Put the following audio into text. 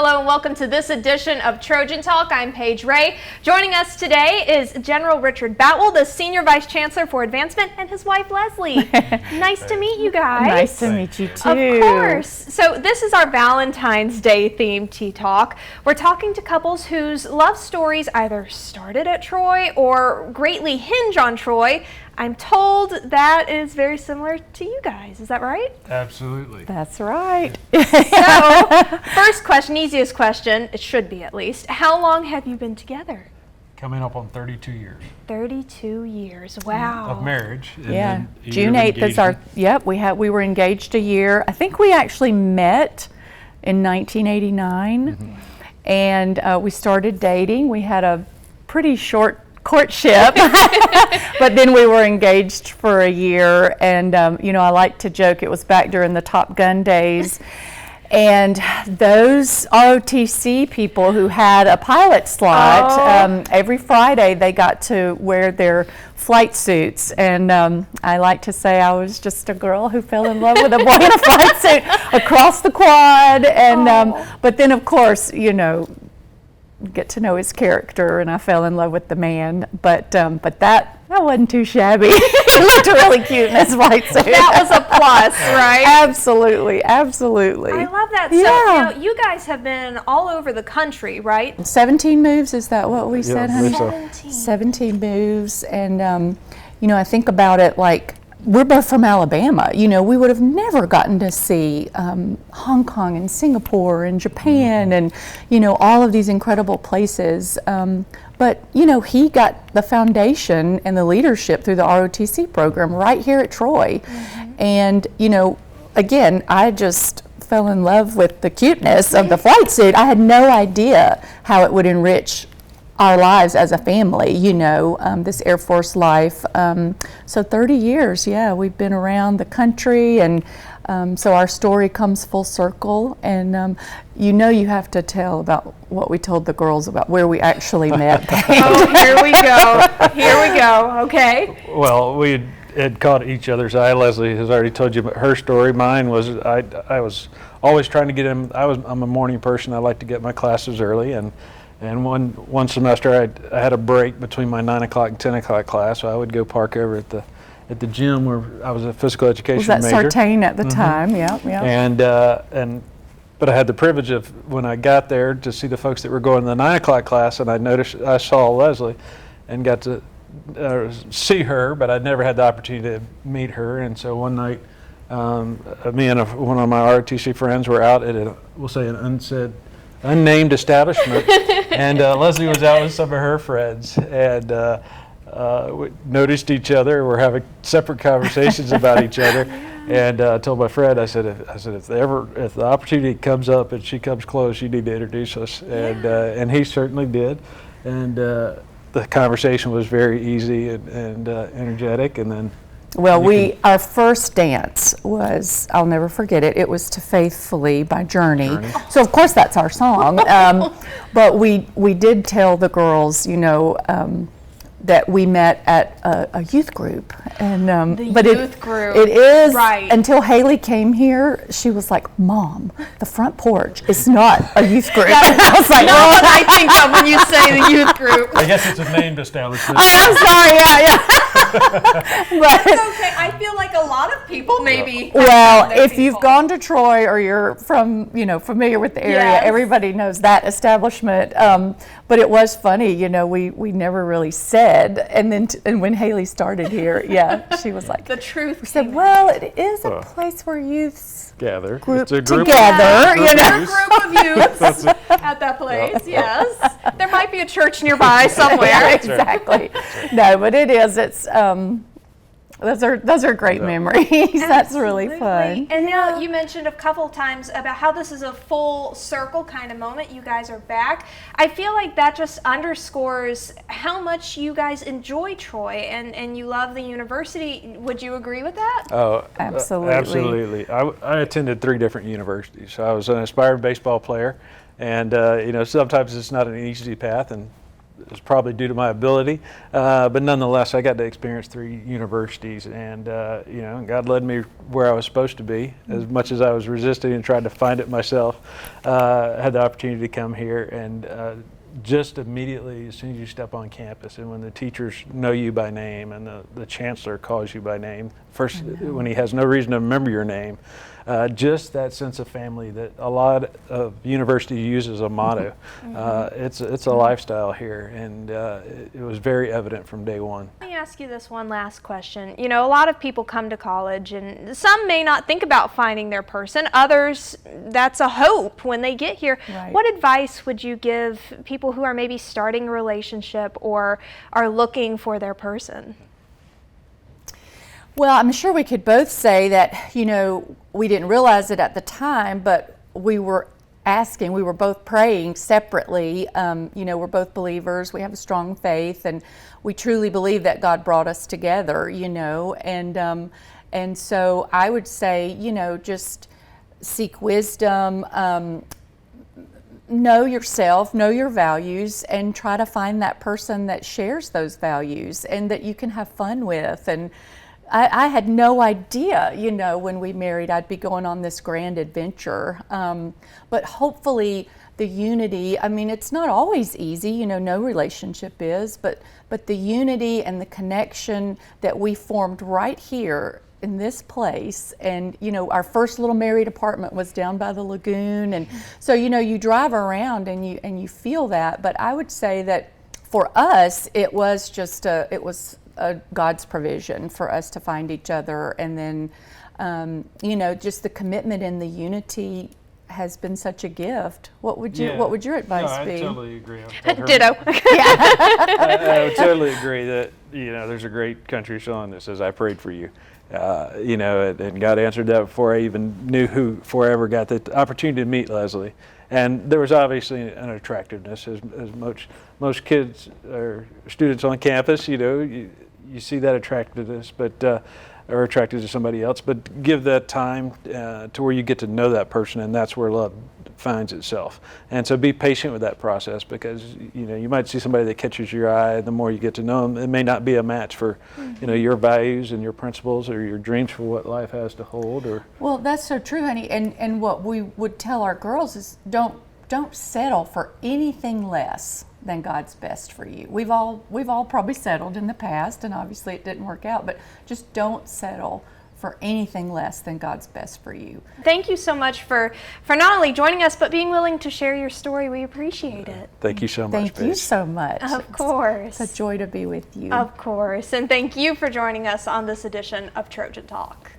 Hello and welcome to this edition of Trojan Talk. I'm Paige Ray. Joining us today is General Richard Boutwell, the Senior Vice Chancellor for Advancement, and his wife Leslie. Nice to meet you guys. Nice to meet you too. Of course. So this is our Valentine's Day themed Tea Talk. We're talking to couples whose love stories either started at Troy or greatly hinge on Troy. I'm told that is very similar to you guys. Is that right? Absolutely. That's right. So, first question, easiest question, it should be at least. How long have you been together? Coming up on 32 years. 32 years. Wow. Of marriage. And Yeah. then a year June of 8th is our, engagement. we were engaged a year. I think we actually met in 1989 and we started dating. We had a pretty short courtship, but then we were engaged for a year, and I like to joke it was back during the Top Gun days, and those ROTC people who had a pilot slot, every Friday they got to wear their flight suits, and I like to say I was just a girl who fell in love with a boy in a flight suit across the quad, and but then of course, get to know his character, and I fell in love with the man. But that wasn't too shabby. He looked really cute in his flight suit. That was a plus, right? Absolutely, absolutely. I love that. Yeah. So, you guys have been all over the country, right? 17 moves, is that what we said, honey? So. 17 moves, and I think about it like, we're both from Alabama. We would have never gotten to see Hong Kong and Singapore and Japan and, all of these incredible places. But, he got the foundation and the leadership through the ROTC program right here at Troy. And, again, I just fell in love with the cuteness of the flight suit. I had no idea how it would enrich our lives as a family, this Air Force life. So 30 years, we've been around the country, and so our story comes full circle. And you have to tell about what we told the girls about where we actually met. Here we go. Okay. Well, we had caught each other's eye. Leslie has already told you about her story. Mine was I was always trying to get in. I'm a morning person. I like to get my classes early, and one semester I had a break between my 9 o'clock and 10 o'clock class, so I would go park over at the gym where I was a physical education major. Was that Sartain at the time? Yeah. But I had the privilege of, when I got there, to see the folks that were going to the 9 o'clock class, and I saw Leslie and got to see her, but I'd never had the opportunity to meet her. And so one night, me and one of my ROTC friends were out at an unnamed establishment, and Leslie was out with some of her friends, and we noticed each other. We're having separate conversations about each other, and I told my friend, I said, if the opportunity comes up and she comes close, you need to introduce us, and he certainly did, and the conversation was very easy and energetic, and then. Well, our first dance was, I'll never forget it, it was to Faithfully by Journey. So of course that's our song, but we did tell the girls, that we met at a youth group, and group. It is right. Until Haley came here, she was like, "Mom, the front porch is not a youth group." I was like, "Not what I think of when you say the youth group." I guess it's a named establishment. I'm sorry, yeah. But it's okay. I feel like a lot of people maybe. Well, if you've gone to Troy or you're from, familiar with the area, everybody knows that establishment. But it was funny, we never really said, and then and when Haley started here, she was like, the truth. We said, well, it is a place where youths gather. Group it's a group together, A group of youths at that place. Yes, there might be a church nearby somewhere. Yeah, exactly. No, but it is. It's those are great memories. That's really fun. And now you mentioned a couple times about how this is a full circle kind of moment. You guys are back. I feel like that just underscores how much you guys enjoy Troy and you love the university. Would you agree with that? Oh, absolutely. Absolutely. I attended 3 different universities. I was an aspiring baseball player, and sometimes it's not an easy path, and is probably due to my ability, but nonetheless, I got to experience 3 universities, and God led me where I was supposed to be. As much as I was resisting and trying to find it myself, I had the opportunity to come here, and just immediately, as soon as you step on campus, and when the teachers know you by name, and the chancellor calls you by name, first when he has no reason to remember your name, just that sense of family that a lot of universities use as a motto. It's a lifestyle here, and it was very evident from day one. Let me ask you this one last question. You know, a lot of people come to college, and some may not think about finding their person. Others, that's a hope when they get here. Right. What advice would you give people who are maybe starting a relationship or are looking for their person? Well, I'm sure we could both say that, we didn't realize it at the time, but we were asking, we were both praying separately. We're both believers, we have a strong faith, and we truly believe that God brought us together, and so I would say, just seek wisdom, know yourself, know your values, and try to find that person that shares those values and that you can have fun with. And I had no idea, when we married, I'd be going on this grand adventure. But hopefully the unity, it's not always easy, no relationship is, but the unity and the connection that we formed right here in this place, and our first little married apartment was down by the lagoon, and so you drive around and you feel that. But I would say that for us, it was just God's provision for us to find each other, and then just the commitment and the unity has been such a gift. What would your advice be? I totally agree. Ditto. I would totally agree that there's a great country song that says, "I prayed for you." And God answered that before I even knew who, ever got the opportunity to meet Leslie. And there was obviously an attractiveness, as most kids or students on campus, you see that attractiveness, but are attracted to somebody else. But give that time to where you get to know that person, and that's where love finds itself. And so be patient with that process, because you might see somebody that catches your eye, and the more you get to know them, it may not be a match for your values and your principles or your dreams for what life has to hold. Well, that's so true, honey. And what we would tell our girls is don't settle for anything less than God's best for you. We've all probably settled in the past, and obviously it didn't work out, but just don't settle for anything less than God's best for you. Thank you so much for not only joining us, but being willing to share your story. We appreciate it. Thank you so much, Thank you so much. Of course. It's a joy to be with you. Of course. And thank you for joining us on this edition of Trojan Talk.